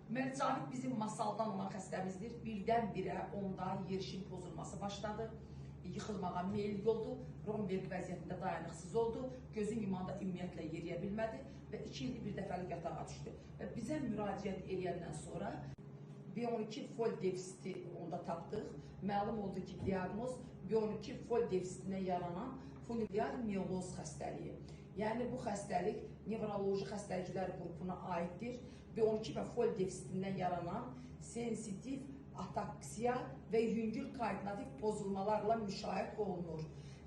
Mərcavit bizim masaldan olan xəstəmizdir. Birdən-birə onda yerişin pozulması başladı. Yıxılmağa meyil oldu. Romberg vəziyyətində dayanıqsız oldu. Gözün yumanda ümumiyyətlə yeriyə bilmədi və 2 ildir bir dəfəlik yatağa düşdü. Və bizə müraciət edəndən sonra B12 fol defisiti onda tapdıq. Məlum oldu ki, diaqnoz B12 fol defisitindən yaranan familial mioz xəstəliyi. Yəni bu xəstəlik nevroloji xəstəliklər qrupuna aiddir. B12 və fol defisitindən yaranan sensitiv ataksiya və yüngül koordinativ pozulmalarla müşahidə olunur.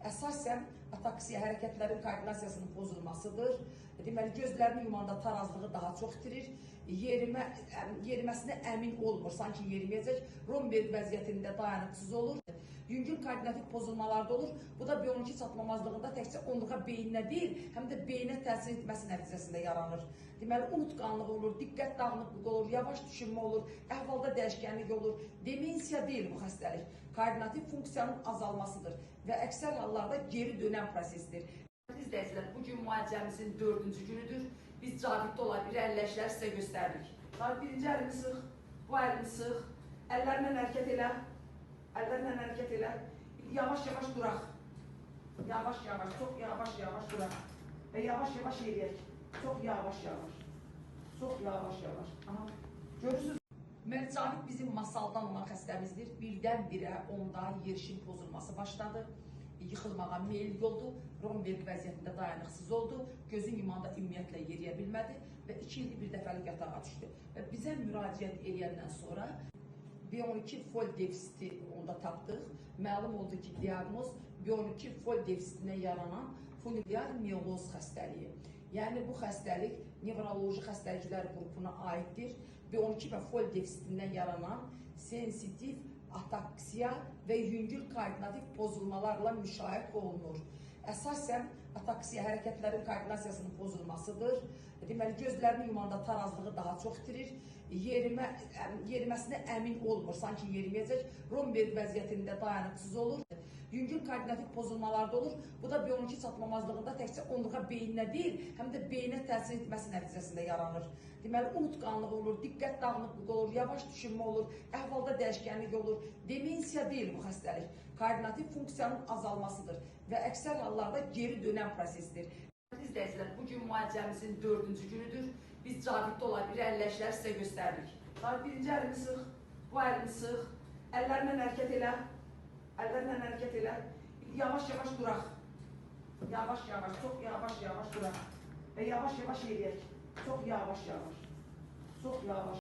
Əsasən ataksiya hərəkətlərin koordinasiyasının pozulmasıdır. Deməli, gözlərini yumanda tarazlığı daha çox itirir. Yeriməsinə əmin olmur, sanki yeriməyəcək. Romberg vəziyyətində dayanıqsız olur. Yüngül koordinativ pozulmalarda olur. Bu da B12 çatmamazlığında təkcə onluğa beyninə deyil, həm də beyinə təsir etməsi nəticəsində yaranır. Deməli, unutqanlıq olur, diqqət dağınıqlığı olur, yavaş düşünmə olur, əhvalda dəyişkənlik olur. Demensiya deyil bu xəstəlik. Koordinativ funksiyanın azalmasıdır və əksər hallarda geri dönən prosesdir. İzləyicilər, bugün müalicəmizin 4-cü günüdür. Biz Caviddə olan bir əlləşləri sizə göstərdik. Birinci əlini sıx, bu əlini sıx, əllərlə hərəkət elə. Əllərlə hərəkət elə. Yavaş-yavaş duraq. Yavaş-yavaş, çox yavaş-yavaş duraq. Və yavaş-yavaş eləyək. Çox yavaş-yavaş. Çox yavaş-yavaş. Görürsünüz? Mərcavit bizim masaldan olan xəstəmizdir. Birdən-birə onda yerişin pozulması başladı. Yıxılmağa meyil oldu. Romberg vəziyyətində dayanıqsız oldu. Gözün yumanda ümumiyyətlə yeriyə bilmədi və 2 ildir bir dəfəlik yatağa düşdü. Və bizə müraciət edəndən sonra B12 fol defisiti onda tapdıq. Məlum oldu ki, diaqnoz B12 fol defisitindən yaranan familial mioz xəstəliyi. Yəni bu xəstəlik nevroloji xəstəliklər qrupuna aiddir. B12 və fol defisitindən yaranan sensitiv ataksiya və yüngül koordinativ pozulmalarla müşahidə olunur. Əsasən ataksiya hərəkətlərin koordinasiyasının pozulmasıdır. Deməli, gözlərini yumanda tarazlığı daha çox itirir. Yeriməsinə əmin olmur, sanki yeriməyəcək. Romberg vəziyyətində dayanıqsız olur. Yüngül koordinativ pozulmalarda olur. Bu da B12 çatmamazlığında təkcə onluğa beyninə deyil, həm də beyinə təsir etməsi nəticəsində yaranır. Deməli, unutqanlıq olur, diqqət dağınıqlığı olur, yavaş düşünmə olur, əhvalda dəyişkənlik olur. Demensiya deyil bu xəstəlik. Koordinativ funksiyanın azalmasıdır və əksər hallarda geri dönən prosesdir. İzləyicilər, bugün müalicəmizin 4-cü günüdür. Biz Caviddə olan bir əlləşləri sizə göstərdik. Birinci əlini sıx, bu əlini sıx, əllərlə hərəkət elə. Əllərlə hərəkət elə. Yavaş-yavaş duraq. Yavaş-yavaş, çox yavaş-yavaş duraq. Və yavaş-yavaş eləyək. Çox yavaş-yavaş. Çox yavaş.